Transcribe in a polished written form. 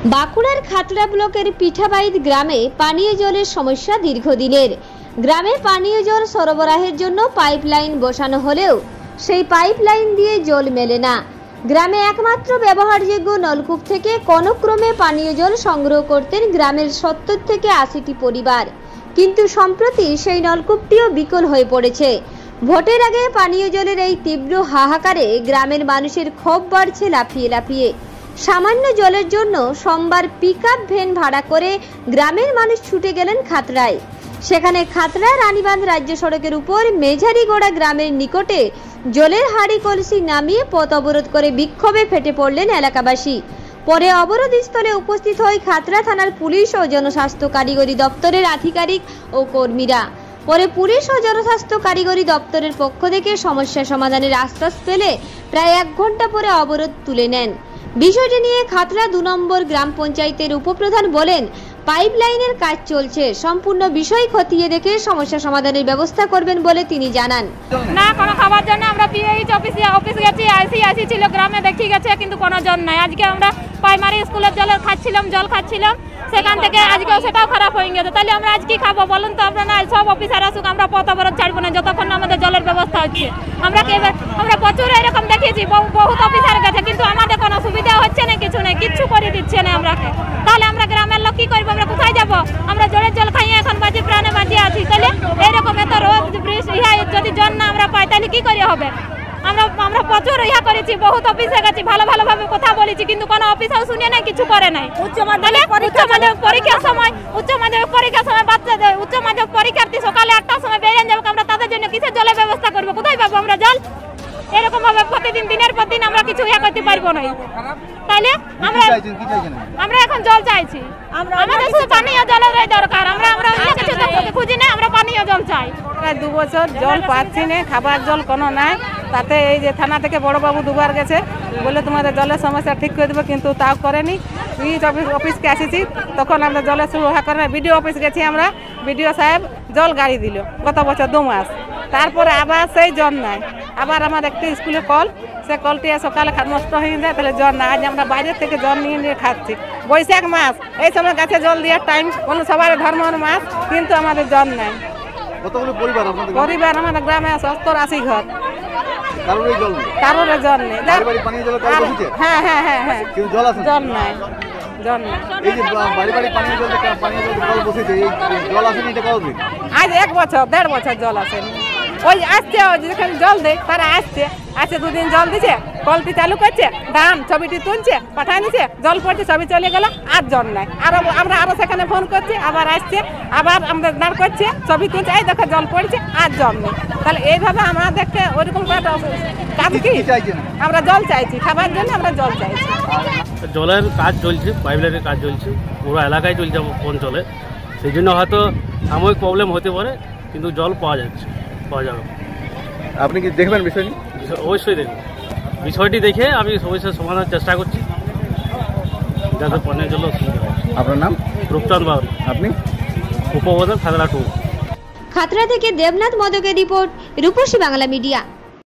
বাঁকুড়ার খাতড়া ব্লকের পিঠাবাইদ গ্রামে পানীয় জলের সমস্যা দীর্ঘদিনের। গ্রামে পানীয় জল সরবরাহের জন্য পাইপলাইন বসানো হলেও সেই পাইপলাইন দিয়ে জল মেলে না। গ্রামে একমাত্র ব্যবহারযোগ্য নলকূপ থেকে কোনক্রমে পানীয় জল সংগ্রহ করতেন গ্রামের 70 থেকে 80টি পরিবার, কিন্তু সম্প্রতি সেই নলকূপটিও বিকল হয়ে পড়েছে। ভোটের আগে পানীয় জলের এই তীব্র হাহাকারে গ্রামের মানুষের ক্ষোভ বাড়ছে লাফিয়ে লাফিয়ে। সামান্য জলের জন্য সোমবার পিকআপ ভ্যান ভাড়া করে গ্রামের মানুষ ছুটে গেলেন খাতড়ায়। সেখানে খাতড়া রানীবাঁধ রাজ্য সড়কের উপর মেঝারিগোড়া গ্রামের নিকটে জলের হাঁড়ি কলসি নামিয়ে পথ অবরোধ করে বিক্ষোভে ফেটে পড়লেন এলাকাবাসী। পরে অবরোধ স্থলে উপস্থিত হয় খাতড়া থানার পুলিশ ও জনস্বাস্থ্য কারিগরি দপ্তরের আধিকারিক ও কর্মীরা। পরে পুলিশ ও জনস্বাস্থ্য কারিগরি দপ্তরের পক্ষ থেকে সমস্যা সমাধানের আশ্বাস পেলে প্রায় 1 ঘন্টা পরে অবরোধ তুলে নেন। বিষয়টি নিয়ে খাতড়া 2 নম্বর গ্রাম পঞ্চায়েতের উপপ্রধান বলেন, পাইপলাইনের কাজ চলছে, সম্পূর্ণ বিষয় খতিয়ে দেখে সমস্যা সমাধানের ব্যবস্থা করবেন বলে তিনি জানান। না কোনো খাবার জন্য আমরা পিএইচ অফিস গেছি, আইসি ছিল, গ্রামে দেখি গেছে কিন্তু কোনো জল নাই। আজকে আমরা প্রাইমারি স্কুলের জল খাচ্ছিলাম, সেখান থেকে আজকে সেটাও খারাপ হয়ে গেছে। তাহলে আমরা আজ কি খাবো বলুন তো? আমরা না সব অফিসার আসুক, আমরা পথ অবরোধ ছাড়বো না যতক্ষণ না আমাদের জলের ব্যবস্থা হচ্ছে। আমরা প্রচুর এরকম দেখেছি, বহুত অফিসার গেছে, কিন্তু আমাদের কোনো সুবিধা হচ্ছে না, কিচ্ছু করে দিচ্ছে না আমরাকে। তাহলে আমরা গ্রামের লোক কি করবো? আমরা কোথায় যাবো? আমরা জলের জল খাইয়ে এখন বাঁচি, প্রাণে বাঁচিয়ে আছি। তাহলে এরকম এত রোদ বৃষ্টি যদি জল না আমরা পাই তাহলে কি করে হবে? আমরা প্রচুর করেছি, বহুত অফিসে গেছি, ভালোভাবে কথা বলেছি, কিন্তু কোনো অফিসেও শুনে নাই, কিছু করে নাই। উচ্চ মাধ্যমিক পরীক্ষার সময় বাচ্চাদের উচ্চ মাধ্যমিক পরীক্ষার্থী সকালে 8টার সময় বেরিয়ে যাবো, আমরা তাদের জন্য কিসের জলের ব্যবস্থা করবো? কোথায় পাবো আমরা জল? এরকম ভাবে প্রতিদিন দিনের পর দিন আমরা কিছু করতে পারবো না। তাইলে আমরা এখন জল চাইছি, আমাদের শুধু পানীয় জলের দরকার। আমরা কিছু খুঁজি না, আমরা পানীয় জল চাই। প্রায় 2 বছর জল পাচ্ছি না, খাবার জল কোনো নাই। তাতে এই যে থানা থেকে বড়বাবু 2 বার গেছে, বলে তোমাদের জলের সমস্যা ঠিক করে দেবো, কিন্তু তাও করেনি। অফিসকে আসেছি, তখন আমরা জলের সুবিধা করে না। বিডিও অফিস গেছি আমরা, বিডিও সাহেব জল গাড়ি দিল গত বছর 2 মাস, তারপরে আবার সেই জল নাই। আবার আমার একটি স্কুলে কল, সে কলটি সকালে নষ্ট হয়ে যায়, তাহলে জল না। আজ আমরা বাইরের থেকে জল নিয়ে খাচ্ছি। বৈশাখ মাস, এই সময় গাছে জল দেওয়ার টাইম, কোনো সবার ধর্মের মাস, কিন্তু আমাদের জল নাই। পরিবার আমাদের গ্রামে 70-80 ঘর, কারোর জল নেই। হ্যাঁ, জল নাই। আজ 1 বছর 1.5 বছর জল আসেনি। ওই আসছে, যেখানে জল দেয় তারা আসছে 2 দিন জল দিচ্ছে, কলটি চালু করছে, দাম ছবিটি তুলছে, পাঠায় নিচ্ছে, জল পড়ছে, ছবি চলে গেল, আর জল নাই। আমরা আরো সেখানে ফোন করছি, আবার আসছে, আবার আমাদের দাঁড় করছে, ছবি তুলছে, এই দেখো জল পড়ছে, আর জল নেই। তাহলে এইভাবে আমাদেরকে ওইরকম কাজ কি? আমরা জল চাইছি, খাবার জন্য আমরা জল চাইছি। জলের কাজ চলছে, পাইপলাইনের কাজ চলছে, পুরো এলাকায় চলছে অঞ্চলে। সেই জন্য হয়তো সাময়িক প্রবলেম হতে পারে, কিন্তু জল পাওয়া যাবে। আপনি কি দেখবেন বিষয়টি? অবশ্যই দেখব। বিষয়টি দেখে আমি সমস্যার সমাধানের চেষ্টা করছি, যাতে পানীয় জল অসুবিধা হয়। আপনার নাম? রূপচাঁদ বাউরি। আপনি? উপপ্রধান, খাতড়া 2। খাতড়া থেকে দেবনাথ মদকের রিপোর্ট, রূপসী বাংলা মিডিয়া।